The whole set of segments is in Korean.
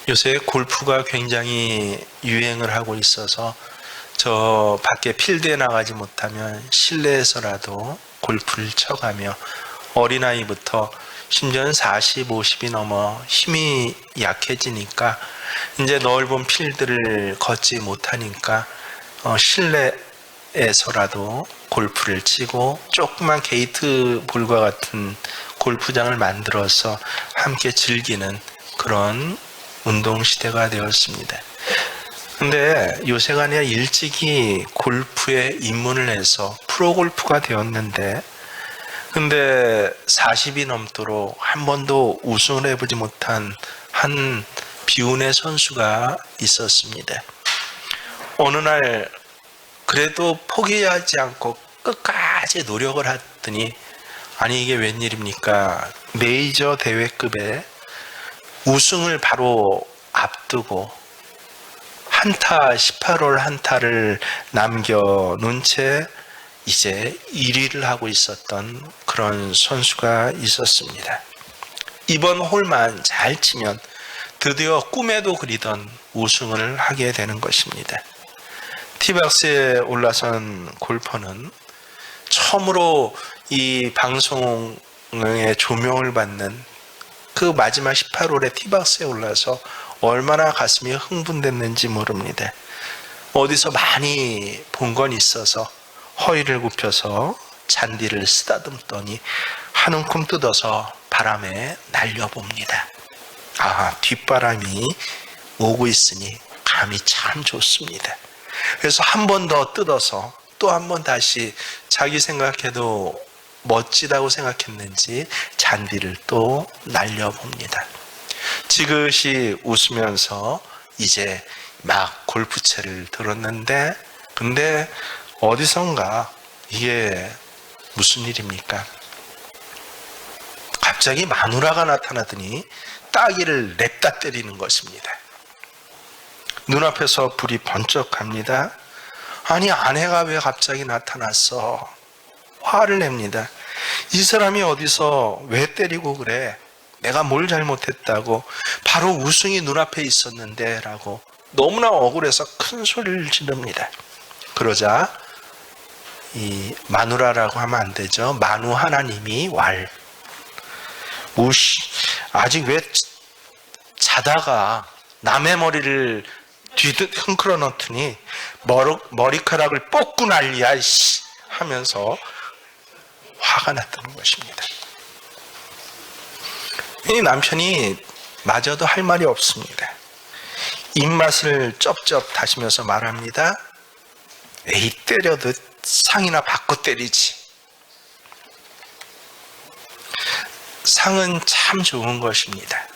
요새 골프가 굉장히 유행을 하고 있어서 저 밖에 필드에 나가지 못하면 실내에서라도 골프를 쳐가며 어린아이부터 심지어는 40, 50이 넘어 힘이 약해지니까 이제 넓은 필드를 걷지 못하니까 실내에서라도 골프를 치고 조그만 게이트 볼과 같은 골프장을 만들어서 함께 즐기는 그런 운동 시대가 되었습니다. 근데 요새가 아니라 일찍이 골프에 입문을 해서 프로골프가 되었는데, 근데 40이 넘도록 한 번도 우승을 해보지 못한 한 비운의 선수가 있었습니다. 어느 날 그래도 포기하지 않고 끝까지 노력을 했더니, 아니 이게 웬일입니까? 메이저 대회급의 우승을 바로 앞두고 한타 18홀 한타를 남겨놓은 채 이제 1위를 하고 있었던 그런 선수가 있었습니다. 이번 홀만 잘 치면 드디어 꿈에도 그리던 우승을 하게 되는 것입니다. 티박스에 올라선 골퍼는 처음으로 이 방송에 조명을 받는 그 마지막 18홀에 티박스에 올라서 얼마나 가슴이 흥분됐는지 모릅니다. 어디서 많이 본 건 있어서 허리를 굽혀서 잔디를 쓰다듬더니 한 움큼 뜯어서 바람에 날려봅니다. 아, 뒷바람이 오고 있으니 감이 참 좋습니다. 그래서 한 번 더 뜯어서 또 한 번 다시 자기 생각해도 멋지다고 생각했는지 잔디를 또 날려봅니다. 지그시 웃으면서 이제 막 골프채를 들었는데, 근데 어디선가 이게 무슨 일입니까? 갑자기 마누라가 나타나더니 따귀를 냅다 때리는 것입니다. 눈앞에서 불이 번쩍합니다. 아니 아내가 왜 갑자기 나타났어? 화를 냅니다. 이 사람이 어디서 왜 때리고 그래? 내가 뭘 잘못했다고? 바로 우승이 눈앞에 있었는데 라고 너무나 억울해서 큰 소리를 지릅니다. 그러자 이 마누라라고 하면 안 되죠. 만우 하나님이 아직 왜 자다가 남의 머리를 흔들어 놓더니 머리카락을 뽑고 난리야 하면서 화가 났다는 것입니다. 이 남편이 마저도 할 말이 없습니다. 입맛을 쩝쩝 다시면서 말합니다. 에이, 때려도 상이나 받고 때리지. 상은 참 좋은 것입니다.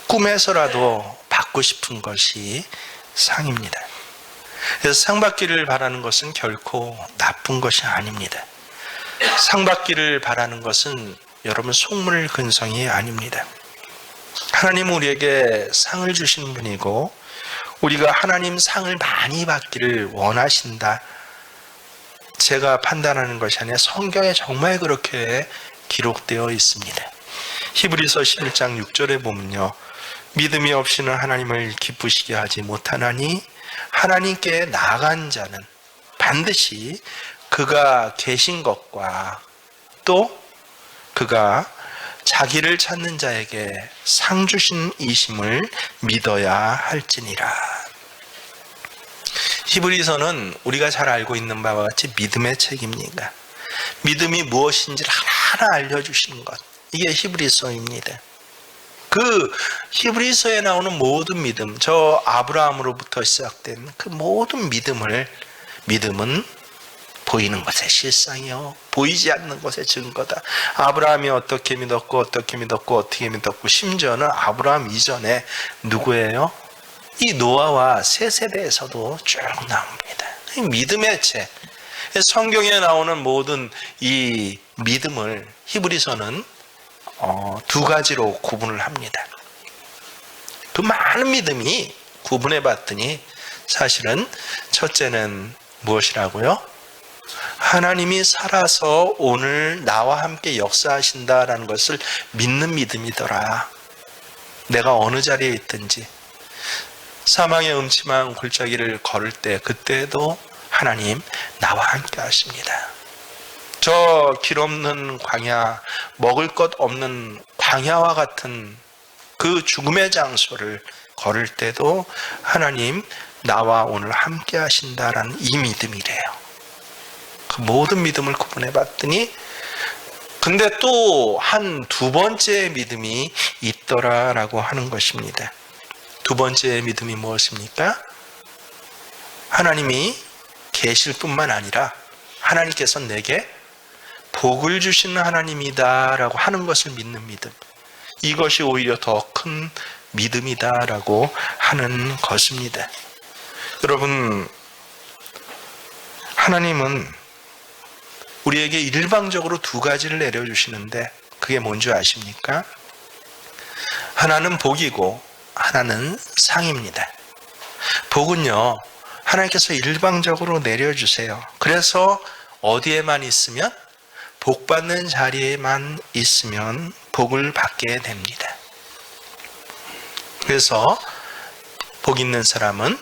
꿈에서라도 받고 싶은 것이 상입니다. 그래서 상 받기를 바라는 것은 결코 나쁜 것이 아닙니다. 상 받기를 바라는 것은 여러분 속물 근성이 아닙니다. 하나님은 우리에게 상을 주시는 분이고 우리가 하나님 상을 많이 받기를 원하신다. 제가 판단하는 것이 아니라 성경에 정말 그렇게 기록되어 있습니다. 히브리서 11장 6절에 보면요. 믿음이 없이는 하나님을 기쁘시게 하지 못하나니 하나님께 나아간 자는 반드시 그가 계신 것과 또 그가 자기를 찾는 자에게 상 주신 이심을 믿어야 할지니라. 히브리서는 우리가 잘 알고 있는 바와 같이 믿음의 책입니다. 믿음이 무엇인지를 하나하나 알려주시는 것, 이게 히브리서입니다. 그 히브리서에 나오는 모든 믿음, 저 아브라함으로부터 시작된 그 모든 믿음은 보이는 것의 실상이요 보이지 않는 것의 증거다. 아브라함이 어떻게 믿었고 어떻게 믿었고 심지어는 아브라함 이전에 누구예요? 이 노아와 세 세대에서도 쭉 나옵니다. 이 믿음의 책, 성경에 나오는 모든 이 믿음을 히브리서는 두 가지로 구분을 합니다. 그 많은 믿음이 구분해 봤더니 사실은 첫째는 무엇이라고요? 하나님이 살아서 오늘 나와 함께 역사하신다라는 것을 믿는 믿음이더라. 내가 어느 자리에 있든지 사망의 음침한 골짜기를 걸을 때 그때도 하나님 나와 함께 하십니다. 저 길 없는 광야, 먹을 것 없는 광야와 같은 그 죽음의 장소를 걸을 때도 하나님 나와 오늘 함께 하신다라는 이 믿음이래요. 그 모든 믿음을 구분해 봤더니 근데 또 한 두 번째 믿음이 있더라라고 하는 것입니다. 두 번째 믿음이 무엇입니까? 하나님이 계실 뿐만 아니라 하나님께서 내게 복을 주시는 하나님이다라고 하는 것을 믿는 믿음. 이것이 오히려 더 큰 믿음이다라고 하는 것입니다. 여러분, 하나님은 우리에게 일방적으로 두 가지를 내려주시는데 그게 뭔지 아십니까? 하나는 복이고 하나는 상입니다. 복은요, 하나님께서 일방적으로 내려주세요. 그래서 어디에만 있으면, 복 받는 자리에만 있으면 복을 받게 됩니다. 그래서 복 있는 사람은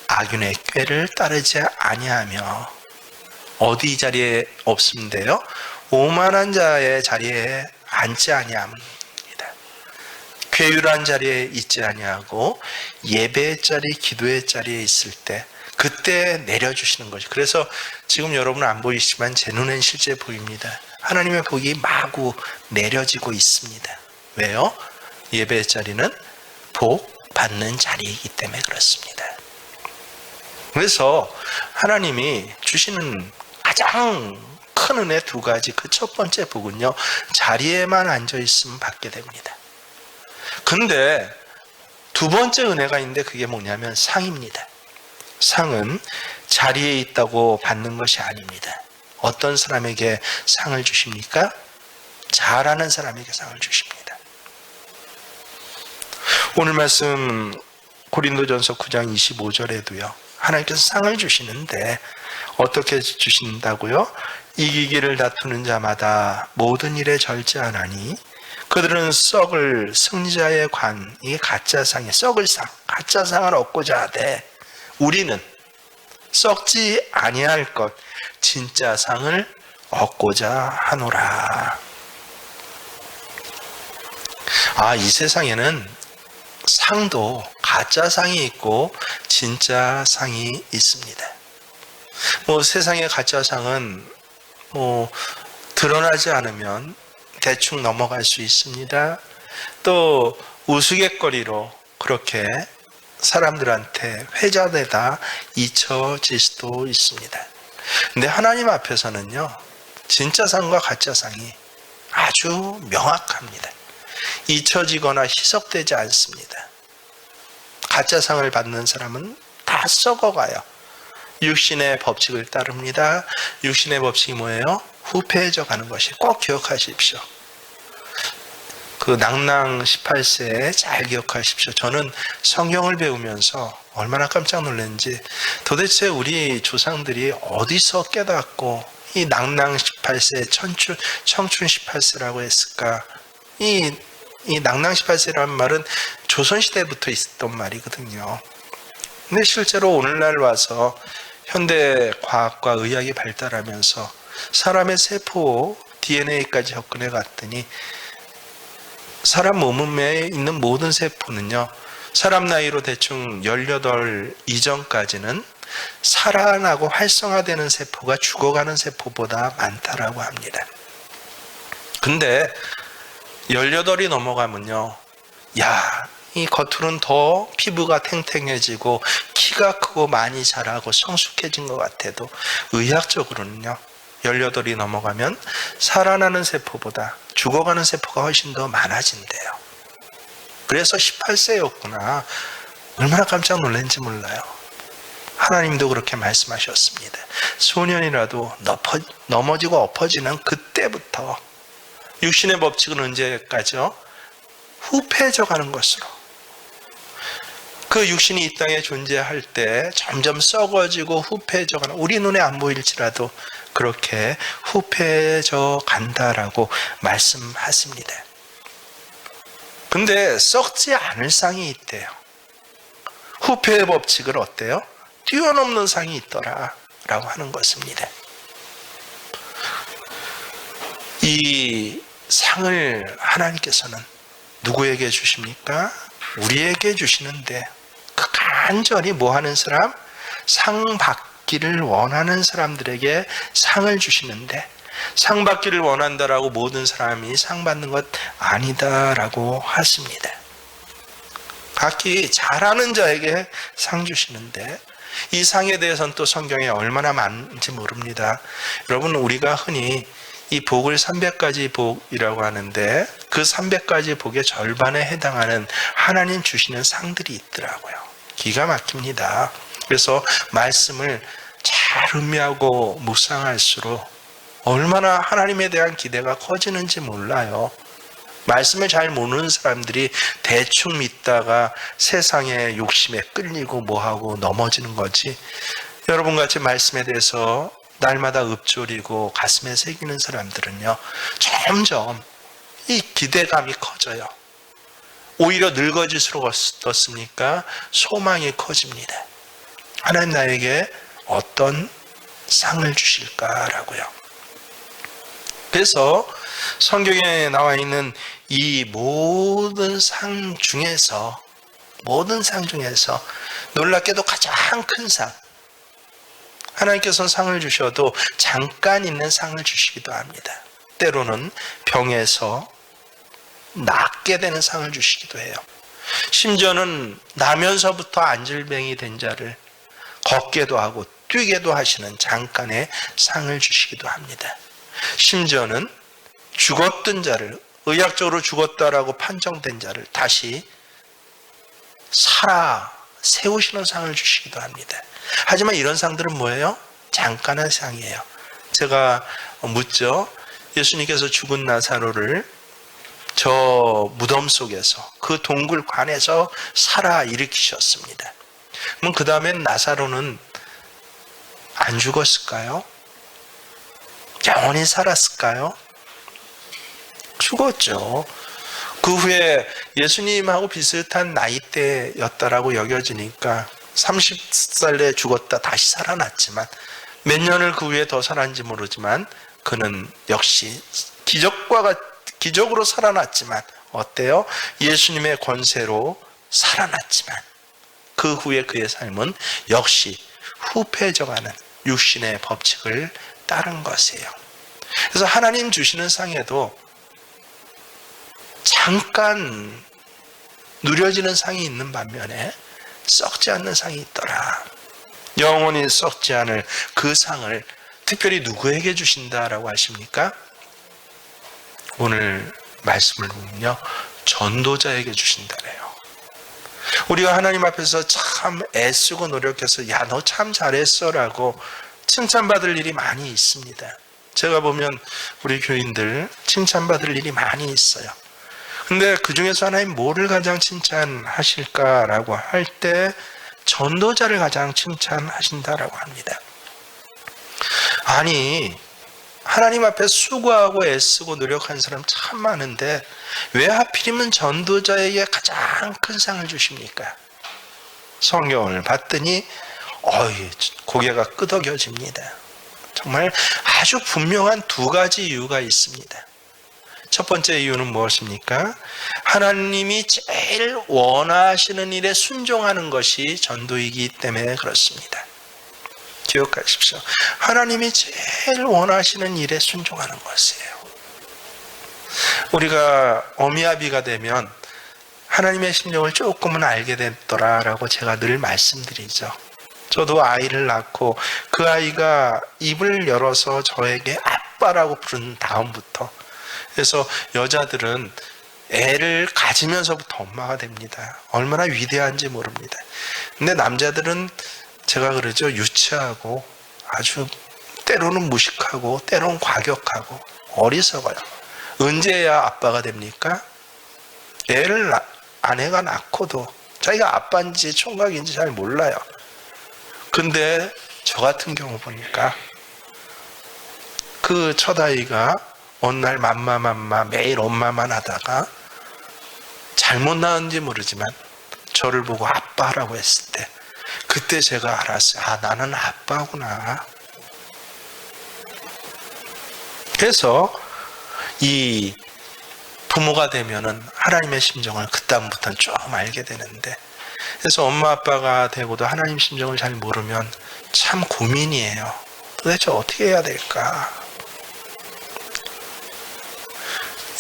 악인의 꾀를 따르지 아니하며 어디 자리에 없음인데요, 오만한 자의 자리에 앉지 아니함입니다. 괴율한 자리에 있지 아니하고 예배의 자리, 기도의 자리에 있을 때 그때 내려주시는 거죠. 그래서 지금 여러분은 안 보이시지만 제 눈엔 실제 보입니다. 하나님의 복이 마구 내려지고 있습니다. 왜요? 예배의 자리는 복 받는 자리이기 때문에 그렇습니다. 그래서 하나님이 주시는 가장 큰 은혜 두 가지, 그 첫 번째 복은요, 자리에만 앉아 있으면 받게 됩니다. 근데 두 번째 은혜가 있는데 그게 뭐냐면 상입니다. 상은 자리에 있다고 받는 것이 아닙니다. 어떤 사람에게 상을 주십니까? 잘하는 사람에게 상을 주십니다. 오늘 말씀 고린도전서 9장 25절에도요, 하나님께서 상을 주시는데 어떻게 주신다고요? 이기기를 다투는 자마다 모든 일에 절제하나니 그들은 썩을 승자의 관, 이게 가짜 상이에요. 썩을 상, 가짜 상을 얻고자 하되 우리는 썩지 아니할 것, 진짜 상을 얻고자 하노라. 이 세상에는 상도 가짜 상이 있고 진짜 상이 있습니다. 세상의 가짜 상은 드러나지 않으면 대충 넘어갈 수 있습니다. 또 우스갯거리로 그렇게 사람들한테 회자되다 잊혀질 수도 있습니다. 근데 하나님 앞에서는요, 진짜 상과 가짜 상이 아주 명확합니다. 잊혀지거나 희석되지 않습니다. 가짜 상을 받는 사람은 다 썩어가요. 육신의 법칙을 따릅니다. 육신의 법칙이 뭐예요? 후패해져 가는 것이, 꼭 기억하십시오. 그 낭낭 18세 잘 기억하십시오. 저는 성경을 배우면서 얼마나 깜짝 놀랐는지, 도대체 우리 조상들이 어디서 깨닫고 이 낭낭 18세, 청춘 18세라고 했을까? 이 낭낭 18세라는 말은 조선시대부터 있었던 말이거든요. 근데 실제로 오늘날 와서 현대 과학과 의학이 발달하면서 사람의 세포 DNA까지 접근해 갔더니 사람 몸에 있는 모든 세포는요, 사람 나이로 대충 18 이전까지는 살아나고 활성화되는 세포가 죽어가는 세포보다 많다라고 합니다. 근데 18이 넘어가면요, 이 겉으로는 더 피부가 탱탱해지고 키가 크고 많이 자라고 성숙해진 것 같아도 의학적으로는요, 18이 넘어가면 살아나는 세포보다 죽어가는 세포가 훨씬 더 많아진대요. 그래서 18세였구나. 얼마나 깜짝 놀랐는지 몰라요. 하나님도 그렇게 말씀하셨습니다. 소년이라도 넘어지고 엎어지는 그때부터, 육신의 법칙은 언제까지요? 후패해져 가는 것으로. 그 육신이 이 땅에 존재할 때 점점 썩어지고 후패해져 가는, 우리 눈에 안 보일지라도 그렇게 후패해져 간다라고 말씀하십니다. 근데 썩지 않을 상이 있대요. 후패의 법칙을 어때요? 뛰어넘는 상이 있더라 라고 하는 것입니다. 이 상을 하나님께서는 누구에게 주십니까? 우리에게 주시는데, 그 간절히 뭐 하는 사람? 상 받기를 원하는 사람들에게 상을 주시는데, 상 받기를 원한다라고 모든 사람이 상 받는 것 아니다라고 하십니다. 각기 잘하는 자에게 상 주시는데, 이 상에 대해서는 또 성경에 얼마나 많은지 모릅니다. 여러분, 우리가 흔히 이 복을 300가지 복이라고 하는데, 그 300가지 복의 절반에 해당하는 하나님 주시는 상들이 있더라고요. 기가 막힙니다. 그래서 말씀을 잘 음미하고 묵상할수록 얼마나 하나님에 대한 기대가 커지는지 몰라요. 말씀을 잘 모르는 사람들이 대충 믿다가 세상의 욕심에 끌리고 뭐하고 넘어지는 거지, 여러분같이 말씀에 대해서 날마다 읊조리고 가슴에 새기는 사람들은요, 점점 이 기대감이 커져요. 오히려 늙어질수록 어떻습니까? 소망이 커집니다. 하나님 나에게 어떤 상을 주실까라고요. 그래서 성경에 나와 있는 이 모든 상 중에서 놀랍게도 가장 큰 상, 하나님께서는 상을 주셔도 잠깐 있는 상을 주시기도 합니다. 때로는 병에서 낫게 되는 상을 주시기도 해요. 심지어는 나면서부터 안질병이 된 자를 걷게도 하고 뛰게도 하시는 잠깐의 상을 주시기도 합니다. 심지어는 죽었던 자를, 의학적으로 죽었다라고 판정된 자를 다시 살아 세우시는 상을 주시기도 합니다. 하지만 이런 상들은 뭐예요? 잠깐의 상이에요. 제가 묻죠. 예수님께서 죽은 나사로를 저 무덤 속에서, 그 동굴관에서 살아 일으키셨습니다. 그럼 그 다음엔 나사로는 안 죽었을까요? 영원히 살았을까요? 죽었죠. 그 후에 예수님하고 비슷한 나이대였다라고 여겨지니까 30살에 죽었다 다시 살아났지만, 몇 년을 그 후에 더 살았는지 모르지만 그는 역시 기적으로 살아났지만, 어때요? 예수님의 권세로 살아났지만 그 후에 그의 삶은 역시 후패져가는 육신의 법칙을 따른 것이에요. 그래서 하나님 주시는 상에도 잠깐 누려지는 상이 있는 반면에 썩지 않는 상이 있더라. 영원히 썩지 않을 그 상을 특별히 누구에게 주신다라고 하십니까? 오늘 말씀을 보면요, 전도자에게 주신다래요. 우리가 하나님 앞에서 참 애쓰고 노력해서 야, 너 참 잘했어 라고 칭찬받을 일이 많이 있습니다. 제가 보면 우리 교인들 칭찬받을 일이 많이 있어요. 근데 그 중에서 하나님 뭐를 가장 칭찬하실까라고 할 때 전도자를 가장 칭찬하신다라고 합니다. 아니, 하나님 앞에 수고하고 애쓰고 노력한 사람 참 많은데 왜 하필이면 전도자에게 가장 큰 상을 주십니까? 성경을 봤더니 고개가 끄덕여집니다. 정말 아주 분명한 두 가지 이유가 있습니다. 첫 번째 이유는 무엇입니까? 하나님이 제일 원하시는 일에 순종하는 것이 전도이기 때문에 그렇습니다. 기억하십시오. 하나님이 제일 원하시는 일에 순종하는 것이에요. 우리가 어미아비가 되면 하나님의 심정을 조금은 알게 됐더라라고 제가 늘 말씀드리죠. 저도 아이를 낳고 그 아이가 입을 열어서 저에게 아빠라고 부른 다음부터, 그래서 여자들은 애를 가지면서부터 엄마가 됩니다. 얼마나 위대한지 모릅니다. 근데 남자들은 제가 그러죠, 유치하고 아주 때로는 무식하고 때로는 과격하고 어리석어요. 언제야 아빠가 됩니까? 애를 아내가 낳고도 자기가 아빠인지 총각인지 잘 몰라요. 근데 저 같은 경우 보니까 그 첫 아이가 어느 날 맘마 매일 엄마만 하다가 잘못 낳았는지 모르지만 저를 보고 아빠라고 했을 때 그때 제가 알았어요. 아, 나는 아빠구나. 그래서 이 부모가 되면은 하나님의 심정을 그다음부터는 좀 알게 되는데, 그래서 엄마 아빠가 되고도 하나님 심정을 잘 모르면 참 고민이에요. 도대체 어떻게 해야 될까?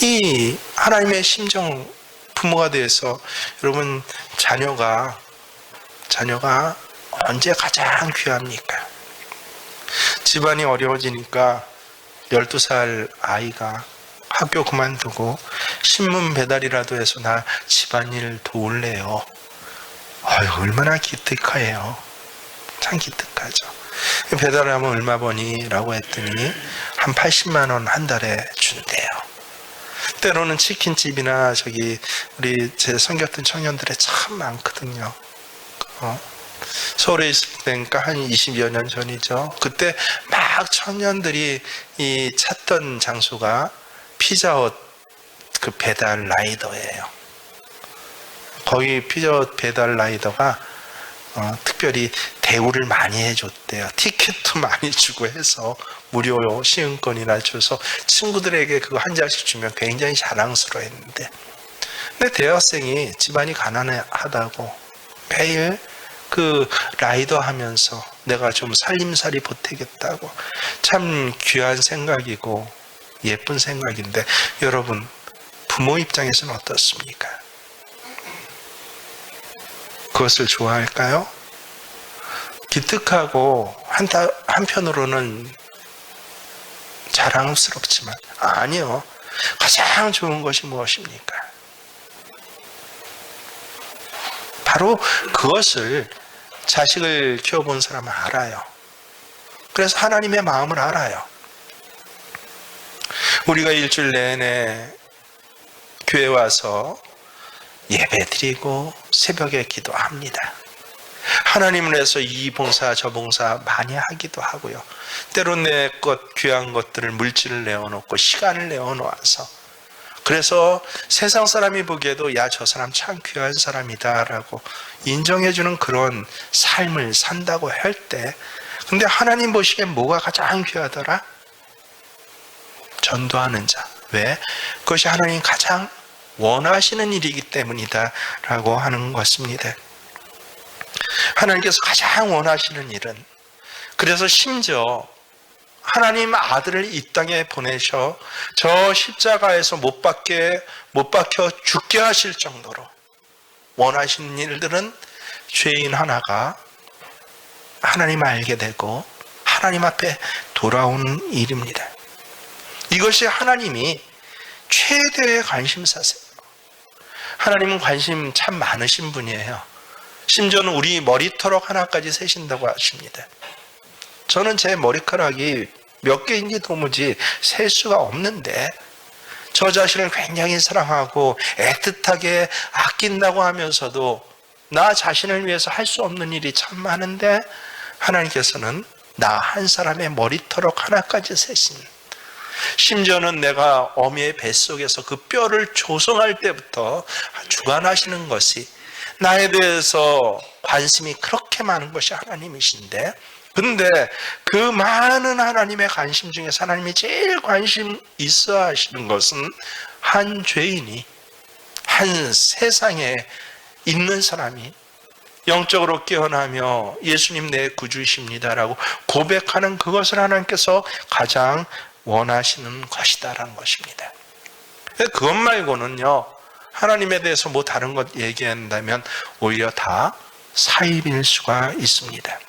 이 하나님의 심정, 부모가 돼서 여러분, 자녀가 언제 가장 귀합니까? 집안이 어려워지니까 12살 아이가 학교 그만두고 신문 배달이라도 해서 나 집안일 도울래요. 아유, 얼마나 기특해요. 참 기특하죠. 배달하면 얼마 버니? 라고 했더니 한 80만 원 한 달에 준대요. 때로는 치킨집이나 우리 제 섬겼던 청년들의 참 많거든요. 서울에 있을 때니까 한 20여 년 전이죠. 그때 막 청년들이 찾던 장소가 피자헛 그 배달 라이더예요. 거기 피자헛 배달 라이더가 특별히 대우를 많이 해줬대요. 티켓도 많이 주고 해서 무료 시음권이나 줘서 친구들에게 그거 한 장씩 주면 굉장히 자랑스러워했는데, 근데 대학생이 집안이 가난하다고 매일 그 라이더 하면서 내가 좀 살림살이 보태겠다고, 참 귀한 생각이고 예쁜 생각인데, 여러분 부모 입장에서는 어떻습니까? 그것을 좋아할까요? 기특하고 한편으로는 자랑스럽지만, 아니요, 가장 좋은 것이 무엇입니까? 바로 그것을 자식을 키워본 사람은 알아요. 그래서 하나님의 마음을 알아요. 우리가 일주일 내내 교회 와서 예배 드리고 새벽에 기도합니다. 하나님을 위해서 이 봉사 저 봉사 많이 하기도 하고요. 때로 내 것 귀한 것들을, 물질을 내어놓고 시간을 내어놓아서, 그래서 세상 사람이 보기에도 야, 저 사람 참 귀한 사람이다 라고 인정해주는 그런 삶을 산다고 할 때, 근데 하나님 보시기엔 뭐가 가장 귀하더라? 전도하는 자. 왜? 그것이 하나님 가장 원하시는 일이기 때문이다 라고 하는 것입니다. 하나님께서 가장 원하시는 일은, 그래서 심지어 하나님 아들을 이 땅에 보내셔 저 십자가에서 못 박혀 죽게 하실 정도로 원하시는 일들은 죄인 하나가 하나님을 알게 되고 하나님 앞에 돌아오는 일입니다. 이것이 하나님이 최대의 관심사세요. 하나님은 관심 참 많으신 분이에요. 심지어는 우리 머리털럭 하나까지 세신다고 하십니다. 저는 제 머리카락이 몇 개인지 도무지 셀 수가 없는데, 저 자신을 굉장히 사랑하고 애틋하게 아낀다고 하면서도 나 자신을 위해서 할 수 없는 일이 참 많은데, 하나님께서는 나 한 사람의 머리털럭 하나까지 세신, 심지어는 내가 어미의 뱃속에서 그 뼈를 조성할 때부터 주관하시는 것이, 나에 대해서 관심이 그렇게 많은 것이 하나님이신데, 근데 그 많은 하나님의 관심 중에서 하나님이 제일 관심 있어 하시는 것은 한 죄인이, 한 세상에 있는 사람이 영적으로 깨어나며 예수님 내 구주이십니다라고 고백하는 그것을 하나님께서 가장 원하시는 것이다라는 것입니다. 그것 말고는요, 하나님에 대해서 뭐 다른 것 얘기한다면 오히려 다 사입일 수가 있습니다.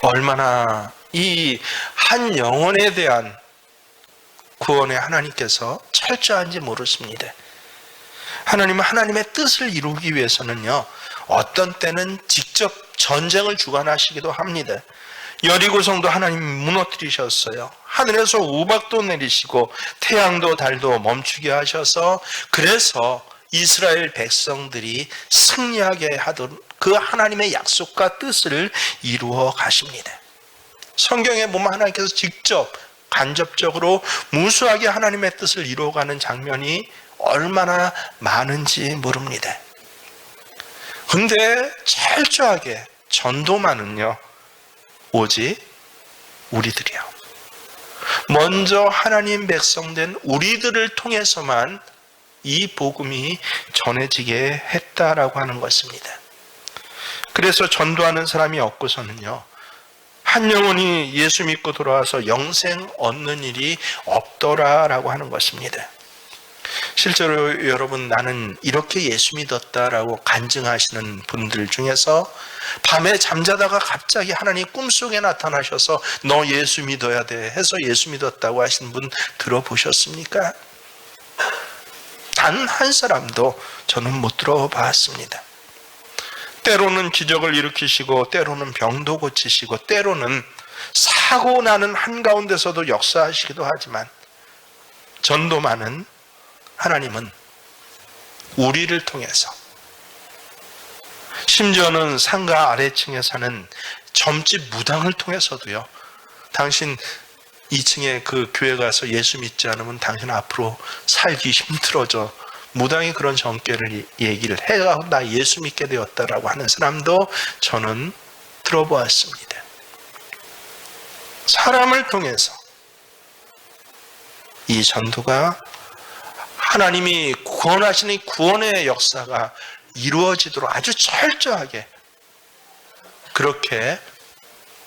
얼마나 이 한 영혼에 대한 구원에 하나님께서 철저한지 모르십니다. 하나님은 하나님의 뜻을 이루기 위해서는요, 어떤 때는 직접 전쟁을 주관하시기도 합니다. 여리고성도 하나님이 무너뜨리셨어요. 하늘에서 우박도 내리시고 태양도 달도 멈추게 하셔서, 그래서 이스라엘 백성들이 승리하게 하던 그 하나님의 약속과 뜻을 이루어 가십니다. 성경에 보면 하나님께서 직접 간접적으로 무수하게 하나님의 뜻을 이루어가는 장면이 얼마나 많은지 모릅니다. 근데 철저하게 전도만은요, 오직 우리들이요. 먼저 하나님 백성된 우리들을 통해서만 이 복음이 전해지게 했다라고 하는 것입니다. 그래서 전도하는 사람이 없고서는요, 한 영혼이 예수 믿고 돌아와서 영생 얻는 일이 없더라라고 하는 것입니다. 실제로 여러분, 나는 이렇게 예수 믿었다라고 간증하시는 분들 중에서 밤에 잠자다가 갑자기 하나님 꿈속에 나타나셔서 너 예수 믿어야 돼 해서 예수 믿었다고 하신 분 들어보셨습니까? 단 한 사람도 저는 못 들어봤습니다. 때로는 기적을 일으키시고 때로는 병도 고치시고 때로는 사고 나는 한가운데서도 역사하시기도 하지만 전도만은 하나님은 우리를 통해서, 심지어는 상가 아래층에 사는 점집 무당을 통해서도요, 당신 2층에 그 교회 가서 예수 믿지 않으면 당신 앞으로 살기 힘들어져, 무당이 그런 전개를 얘기를 해가 나 예수 믿게 되었다라고 하는 사람도 저는 들어보았습니다. 사람을 통해서 이 전도가, 하나님이 구원하시는 구원의 역사가 이루어지도록 아주 철저하게 그렇게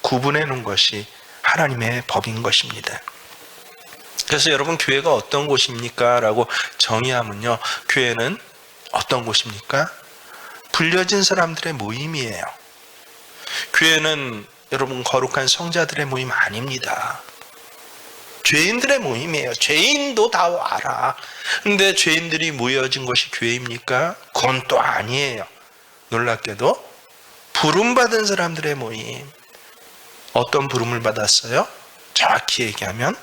구분해 놓은 것이 하나님의 법인 것입니다. 그래서 여러분, 교회가 어떤 곳입니까? 라고 정의하면요, 교회는 어떤 곳입니까? 불려진 사람들의 모임이에요. 교회는 여러분, 거룩한 성자들의 모임 아닙니다. 죄인들의 모임이에요. 죄인도 다 와라. 근데 죄인들이 모여진 것이 교회입니까? 그건 또 아니에요. 놀랍게도 부름받은 사람들의 모임. 어떤 부름을 받았어요? 정확히 얘기하면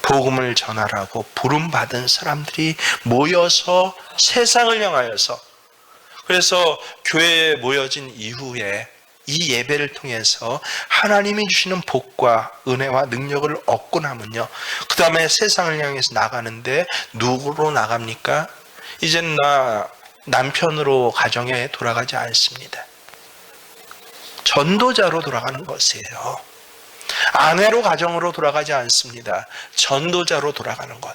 복음을 전하라고 부름받은 사람들이 모여서 세상을 향하여서, 그래서 교회에 모여진 이후에 이 예배를 통해서 하나님이 주시는 복과 은혜와 능력을 얻고 나면요, 그 다음에 세상을 향해서 나가는데 누구로 나갑니까? 이젠 나 남편으로 가정에 돌아가지 않습니다. 전도자로 돌아가는 것이에요. 아내로 가정으로 돌아가지 않습니다. 전도자로 돌아가는 것.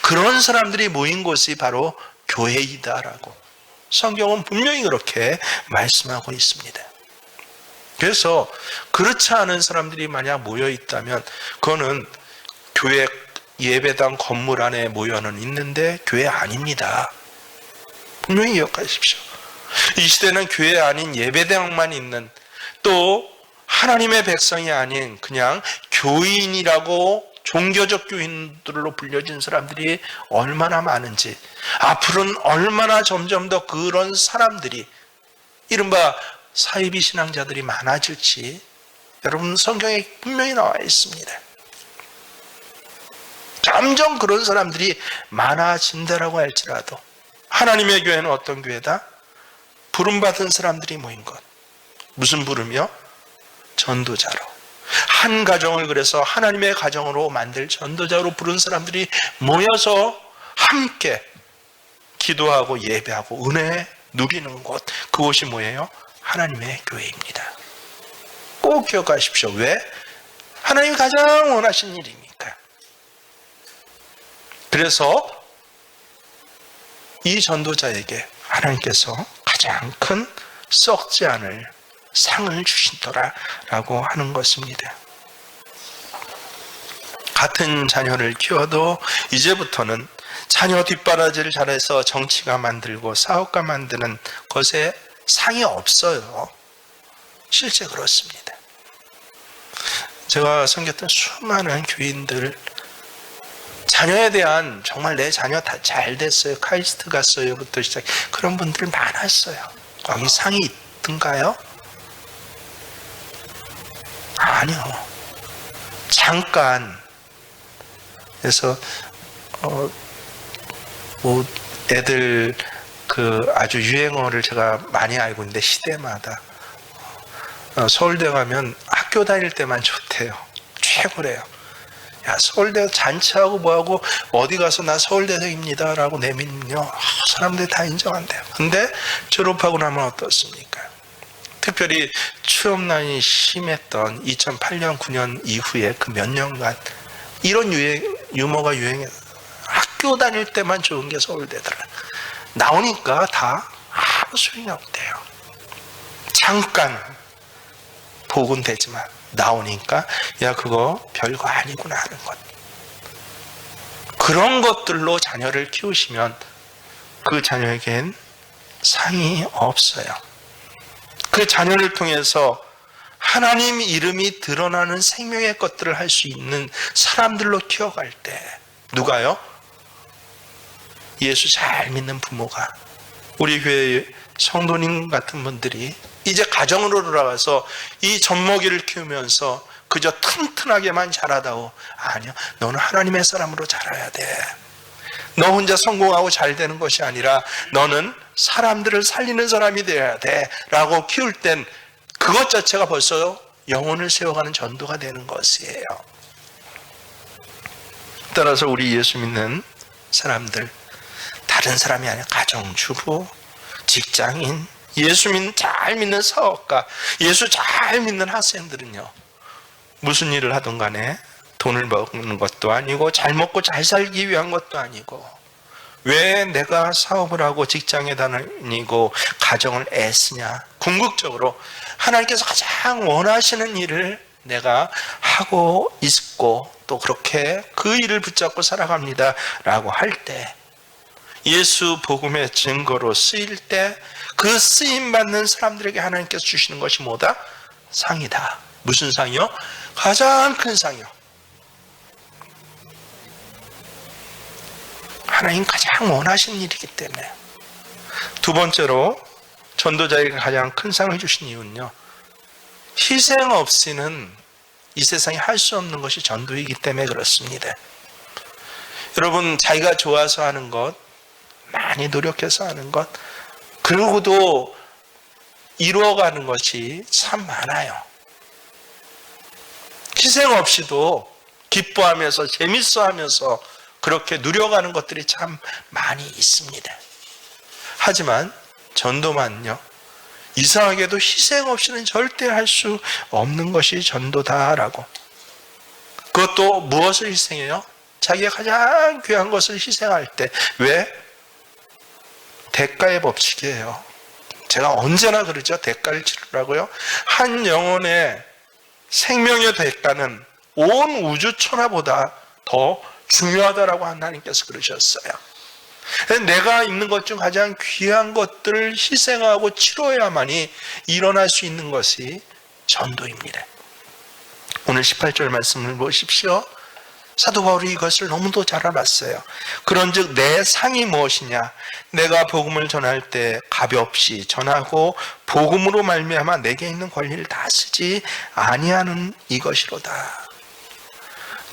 그런 사람들이 모인 곳이 바로 교회이다라고 성경은 분명히 그렇게 말씀하고 있습니다. 그래서 그렇지 않은 사람들이 만약 모여 있다면 그거는 교회 예배당 건물 안에 모여는 있는데 교회 아닙니다. 분명히 기억하십시오. 이 시대는 교회 아닌 예배당만 있는, 또 하나님의 백성이 아닌 그냥 교인이라고 종교적 교인들로 불려진 사람들이 얼마나 많은지, 앞으로는 얼마나 점점 더 그런 사람들이, 이른바 사이비 신앙자들이 많아질지 여러분 성경에 분명히 나와 있습니다. 점점 그런 사람들이 많아진다라고 할지라도 하나님의 교회는 어떤 교회다? 부름받은 사람들이 모인 것. 무슨 부름이요? 전도자로. 한 가정을 그래서 하나님의 가정으로 만들 전도자로 부른 사람들이 모여서 함께 기도하고 예배하고 은혜 누리는 곳, 그곳이 뭐예요? 하나님의 교회입니다. 꼭 기억하십시오. 왜? 하나님이 가장 원하신 일이니까. 그래서 이 전도자에게 하나님께서 가장 큰 썩지 않을 상을 주시더라라고 하는 것입니다. 같은 자녀를 키워도 이제부터는 자녀 뒷바라지를 잘해서 정치가 만들고 사업가 만드는 것에 상이 없어요. 실제 그렇습니다. 제가 섬겼던 수많은 교인들, 자녀에 대한 정말 내 자녀 다 잘 됐어요, 카이스트 갔어요부터 시작, 그런 분들 많았어요. 거기 상이 있던가요? 아니요. 잠깐. 그래서 뭐 애들 그 아주 유행어를 제가 많이 알고 있는데, 시대마다 서울대 가면 학교 다닐 때만 좋대요. 최고래요. 야, 서울대 잔치하고 뭐하고 어디 가서 나 서울대생입니다 라고 내밀면요, 사람들이 다 인정한대요. 근데 졸업하고 나면 어떻습니까? 특별히 취업난이 심했던 2008년 9년 이후에 그 몇 년간 이런 유머가 유행해서 학교 다닐 때만 좋은 게 서울대더라. 나오니까 다 아무 소용이 없대요. 잠깐 복은 되지만 나오니까 야, 그거 별거 아니구나 하는 것. 그런 것들로 자녀를 키우시면 그 자녀에겐 상이 없어요. 그 자녀를 통해서 하나님 이름이 드러나는 생명의 것들을 할 수 있는 사람들로 키워갈 때, 누가요? 예수 잘 믿는 부모가, 우리 교회 성도님 같은 분들이 이제 가정으로 돌아가서 이 젖먹이를 키우면서 그저 튼튼하게만 자라다오. 아니요, 너는 하나님의 사람으로 자라야 돼. 너 혼자 성공하고 잘 되는 것이 아니라 너는 사람들을 살리는 사람이 되어야 돼 라고 키울 땐 그것 자체가 벌써 영혼을 세워가는 전도가 되는 것이에요. 따라서 우리 예수 믿는 사람들, 다른 사람이 아니라 가정주부, 직장인, 예수 잘 믿는 사업가, 예수 잘 믿는 학생들은요, 무슨 일을 하든 간에 돈을 버는 것도 아니고 잘 먹고 잘 살기 위한 것도 아니고, 왜 내가 사업을 하고 직장에 다니고 가정을 애쓰냐? 궁극적으로 하나님께서 가장 원하시는 일을 내가 하고 있고 또 그렇게 그 일을 붙잡고 살아갑니다 라고 할 때, 예수 복음의 증거로 쓰일 때 그 쓰임받는 사람들에게 하나님께서 주시는 것이 뭐다? 상이다. 무슨 상이요? 가장 큰 상이요. 하나님 가장 원하시는 일이기 때문에. 두 번째로 전도자에게 가장 큰 상을 주신 이유는요, 희생 없이는 이 세상에 할 수 없는 것이 전도이기 때문에 그렇습니다. 여러분, 자기가 좋아서 하는 것, 많이 노력해서 하는 것, 그러고도 이루어가는 것이 참 많아요. 희생 없이도 기뻐하면서 재밌어하면서 그렇게 누려가는 것들이 참 많이 있습니다. 하지만 전도만요, 이상하게도 희생 없이는 절대 할 수 없는 것이 전도다라고. 그것도 무엇을 희생해요? 자기가 가장 귀한 것을 희생할 때. 왜? 대가의 법칙이에요. 제가 언제나 그러죠. 대가를 치르라고요. 한 영혼의 생명의 대가는 온 우주 천하보다 더 중요하다라고 하나님께서 그러셨어요. 내가 있는 것 중 가장 귀한 것들을 희생하고 치러야만이 일어날 수 있는 것이 전도입니다. 오늘 18절 말씀을 보십시오. 사도 바울이 이것을 너무도 잘 알았어요. 그런즉 내 상이 무엇이냐? 내가 복음을 전할 때 가볍이 전하고 복음으로 말미암아 내게 있는 권리를 다 쓰지 아니하는 이것이로다.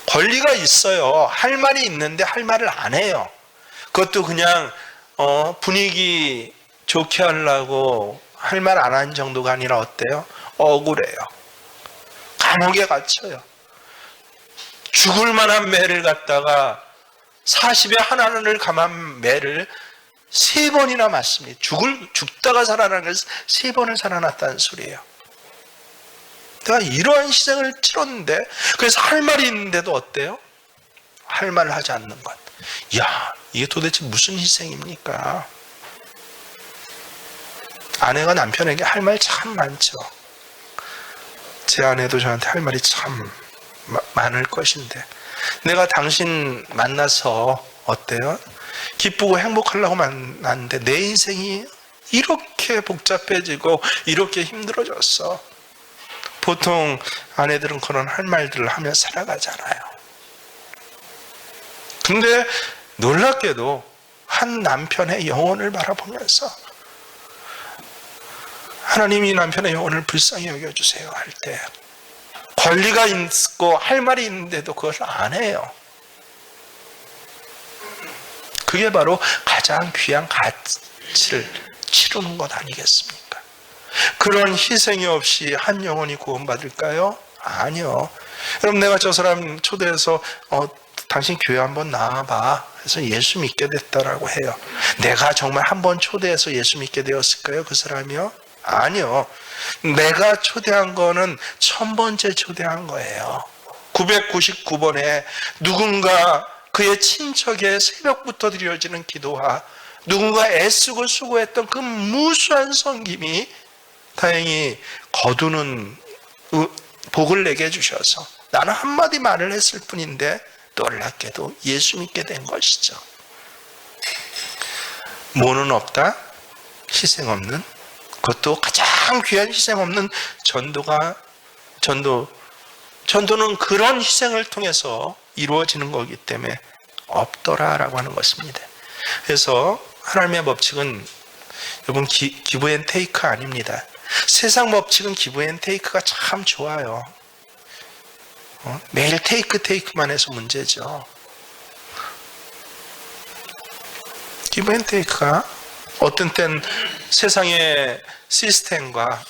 권리가 있어요. 할 말이 있는데 할 말을 안 해요. 그것도 그냥 분위기 좋게 하려고 할 말 안 한 정도가 아니라 어때요? 억울해요. 감옥에 갇혀요. 죽을 만한 매를 갖다가 40에 하나를 감한 매를 3번이나 맞습니다. 죽다가 살아나는 것을 3번을 살아났다는 소리예요. 내가 이러한 희생을 치렀는데, 그래서 할 말이 있는데도 어때요? 할 말을 하지 않는 것. 야, 이게 도대체 무슨 희생입니까? 아내가 남편에게 할 말 참 많죠. 제 아내도 저한테 할 말이 참 많을 것인데, 내가 당신 만나서 어때요? 기쁘고 행복하려고 만났는데 내 인생이 이렇게 복잡해지고 이렇게 힘들어졌어. 보통 아내들은 그런 할 말들을 하며 살아가잖아요. 근데 놀랍게도 한 남편의 영혼을 바라보면서 하나님이 남편의 영혼을 불쌍히 여겨주세요 할 때, 권리가 있고 할 말이 있는데도 그것을 안 해요. 그게 바로 가장 귀한 가치를 치르는 것 아니겠습니까? 그런 희생이 없이 한 영혼이 구원받을까요? 아니요. 여러분, 내가 저 사람 초대해서 당신 교회 한번 나와봐 해서 예수 믿게 됐다라고 해요. 내가 정말 한번 초대해서 예수 믿게 되었을까요? 그 사람이요? 아니요. 내가 초대한 거는 1000번째 초대한 거예요. 999번에 누군가 그의 친척의 새벽부터 드려지는 기도와 누군가 애쓰고 수고했던 그 무수한 섬김이 다행히 거두는 복을 내게 해주셔서 나는 한마디 말을 했을 뿐인데 놀랍게도 예수 믿게 된 것이죠. 뭐는 없다? 희생 없는, 그것도 가장 귀한 희생 없는 전도는 그런 희생을 통해서 이루어지는 거기 때문에 없더라라고 하는 것입니다. 그래서 하나님의 법칙은 여러분 기브 앤 테이크 아닙니다. 세상 법칙은 기브 앤 테이크가 참 좋아요. 매일 테이크만 해서 문제죠. 기브 앤 테이크가 어떤 땐 세상의 시스템과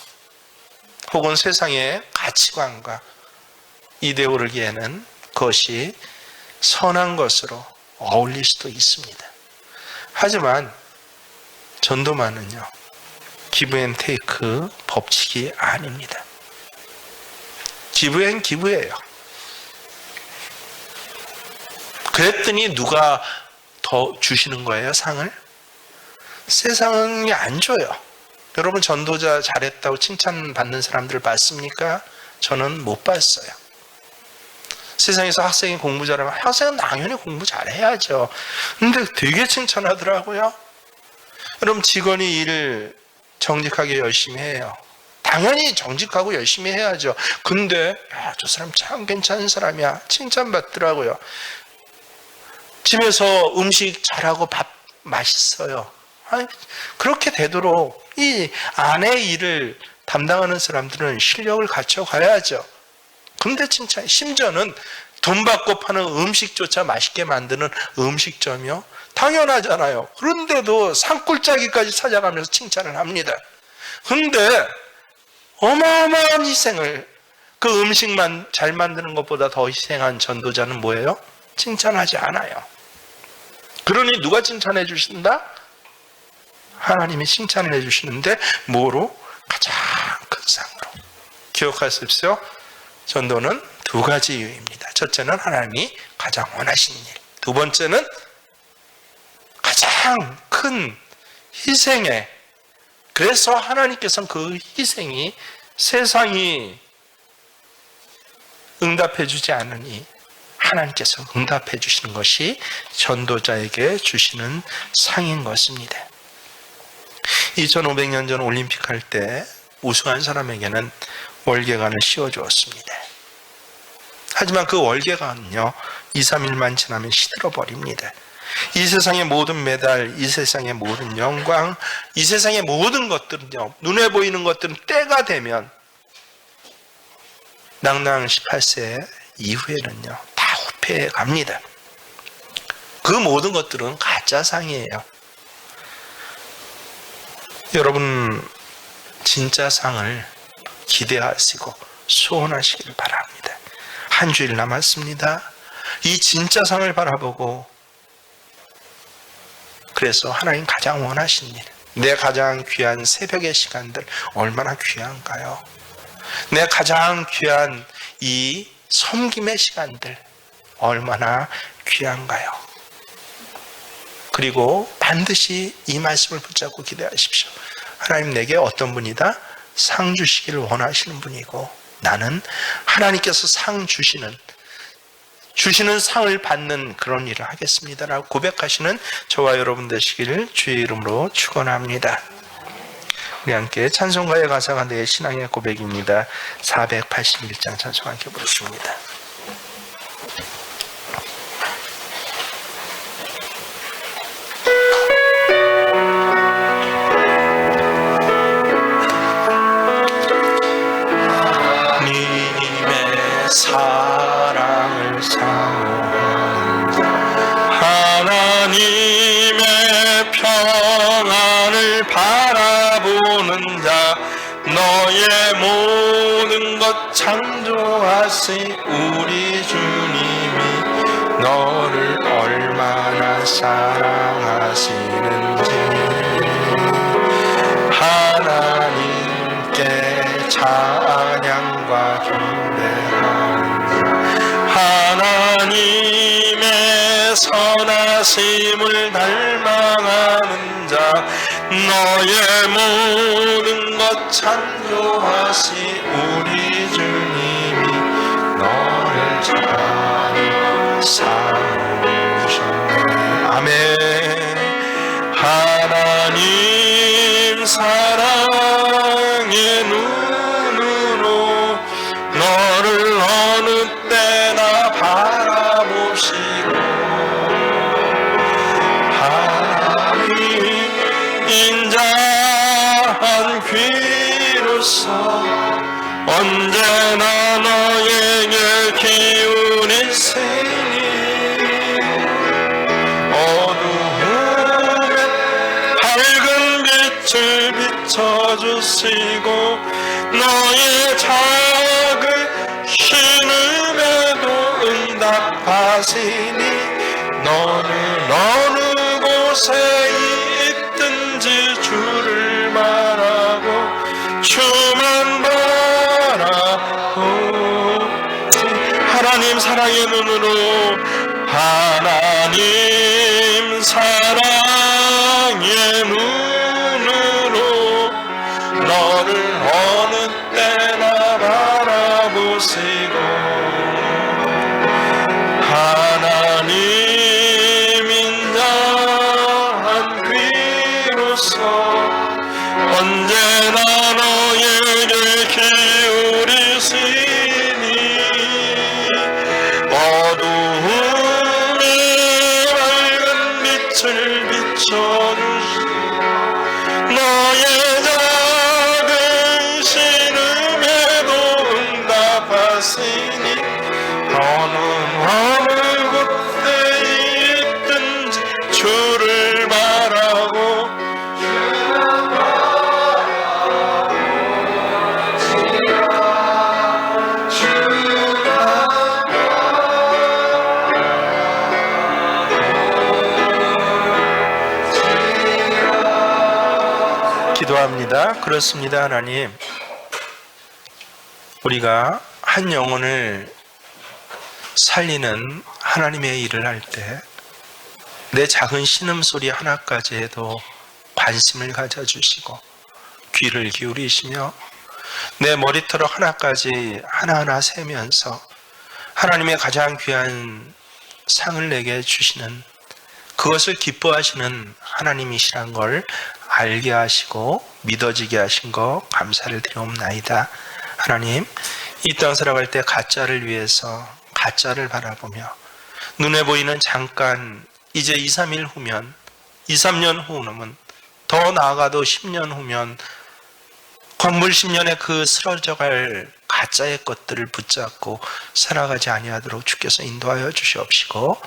혹은 세상의 가치관과 이데올로기에는 그것이 선한 것으로 어울릴 수도 있습니다. 하지만 전도만은요, 기브 앤 테이크 법칙이 아닙니다. 기브 앤 기브예요. 그랬더니 누가 더 주시는 거예요, 상을? 세상이 안 줘요. 여러분, 전도자 잘했다고 칭찬받는 사람들 봤습니까? 저는 못 봤어요. 세상에서 학생이 공부 잘하면 학생은 당연히 공부 잘해야죠. 근데 되게 칭찬하더라고요. 여러분, 직원이 일 정직하게 열심히 해요. 당연히 정직하고 열심히 해야죠. 근데 저 사람 참 괜찮은 사람이야, 칭찬받더라고요. 집에서 음식 잘하고 밥 맛있어요. 그렇게 되도록 이 아내의 일을 담당하는 사람들은 실력을 갖춰가야죠. 근데 칭찬, 심지어는 돈 받고 파는 음식조차 맛있게 만드는 음식점이요? 당연하잖아요. 그런데도 산골짜기까지 찾아가면서 칭찬을 합니다. 근데 어마어마한 희생을, 그 음식만 잘 만드는 것보다 더 희생한 전도자는 뭐예요? 칭찬하지 않아요. 그러니 누가 칭찬해 주신다? 하나님이 칭찬을 해 주시는데 뭐로? 가장 큰 상으로. 기억하십시오. 전도는 두 가지 이유입니다. 첫째는 하나님이 가장 원하시는 일. 두 번째는 가장 큰 희생에, 그래서 하나님께서는 그 희생이 세상이 응답해 주지 않으니 하나님께서 응답해 주시는 것이 전도자에게 주시는 상인 것입니다. 2500년 전 올림픽 할 때 우승한 사람에게는 월계관을 씌워주었습니다. 하지만 그 월계관은요, 2, 3일만 지나면 시들어 버립니다. 이 세상의 모든 메달, 이 세상의 모든 영광, 이 세상의 모든 것들은요, 눈에 보이는 것들은 때가 되면 낭낭 18세 이후에는요, 다 후패해 갑니다. 그 모든 것들은 가짜상이에요. 여러분, 진짜 상을 기대하시고 소원하시길 바랍니다. 한 주일 남았습니다. 이 진짜 상을 바라보고, 그래서 하나님 가장 원하신 일, 내 가장 귀한 새벽의 시간들 얼마나 귀한가요? 내 가장 귀한 이 섬김의 시간들 얼마나 귀한가요? 그리고 반드시 이 말씀을 붙잡고 기대하십시오. 하나님, 내게 어떤 분이다? 상 주시기를 원하시는 분이고, 나는 하나님께서 상 주시는 상을 받는 그런 일을 하겠습니다라고 고백하시는 저와 여러분 되시기를 주의 이름으로 축원합니다. 우리 함께 찬송가의 가사가 내 신앙의 고백입니다. 481장 찬송 함께 부르십니다. 하나님의 사랑을 사모하는 자, 하나님의 평안을 바라보는 자, 너의 모든 것 창조하신 우리 주님이 너를 얼마나 사랑하시는지 하나님께 찬양과 경배하는 하나님의 선하심을 닮아가는 자 너의 모든 것 창조하신 우리 주님이 너를 잘 삼으셨네. 아멘. 하나님 사랑의 눈으로 너를 어느 때나 바라보시고 하나님 인자한 귀로서 언제나 너에게 기울이시니 어두움에 밝은 빛을 비춰주시고 너의 작은 신음에도 응답하시니 너는 어느 곳에 있든지 주를 말하고 주만 바라보지. 하나님 사랑의 눈으로 하나님 사랑의 눈으로 너를 어느 때나 바라보시고 하나님 인자한 귀로서 언제나 너에게 기울이시니 어두움에 밝은 빛을 비춰주시고 너의 작은 신음에도 응답하시니 너는 어느 곳에 있든지 주를 바라고 기도합니다. 그렇습니다. 하나님, 우리가 한 영혼을 살리는 하나님의 일을 할 때 내 작은 신음소리 하나까지 해도 관심을 가져주시고 귀를 기울이시며 내 머리털 하나까지 하나하나 세면서 하나님의 가장 귀한 상을 내게 주시는 그것을 기뻐하시는 하나님이시란 걸 알게 하시고 믿어지게 하신 거 감사를 드리옵나이다. 하나님, 이 땅 살아갈 때 가짜를 위해서 가짜를 바라보며 눈에 보이는 잠깐 이제 2, 3일 후면 2, 3년 후는 더 나아가도 10년 후면 건물 10년에 그 쓰러져갈 가짜의 것들을 붙잡고 살아가지 아니하도록 주께서 인도하여 주시옵시고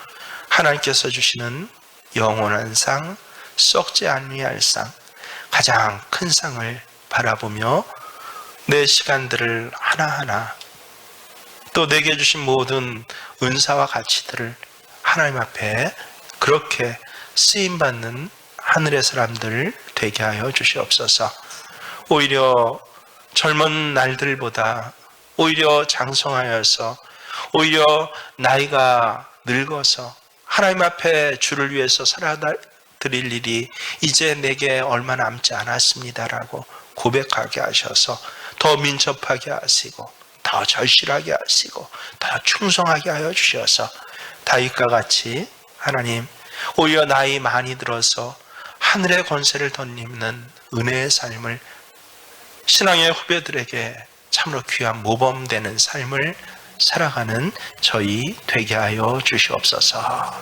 하나님께서 주시는 영원한 상, 썩지 아니할 상, 가장 큰 상을 바라보며 내 시간들을 하나하나 또 내게 주신 모든 은사와 가치들을 하나님 앞에 그렇게 쓰임받는 하늘의 사람들 되게 하여 주시옵소서. 오히려 젊은 날들보다 오히려 장성하여서 오히려 나이가 늙어서 하나님 앞에 주를 위해서 살아드릴 일이 이제 내게 얼마 남지 않았습니다라고 고백하게 하셔서 더 민첩하게 하시고 더 절실하게 하시고 더 충성하게 하여 주셔서 다윗과 같이 하나님 오히려 나이 많이 들어서 하늘의 권세를 덧입는 은혜의 삶을 신앙의 후배들에게 참으로 귀한 모범되는 삶을 살아가는 저희 되게 하여 주시옵소서.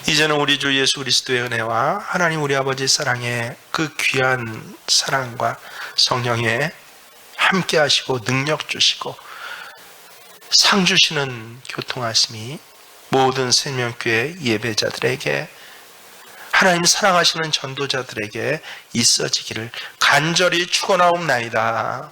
이제는 우리 주 예수 그리스도의 은혜와 하나님 우리 아버지 사랑의 그 귀한 사랑과 성령의 함께 하시고 능력 주시고 상 주시는 교통하심이 모든 생명교회 예배자들에게 하나님 사랑하시는 전도자들에게 있어지기를 간절히 축원하옵나이다.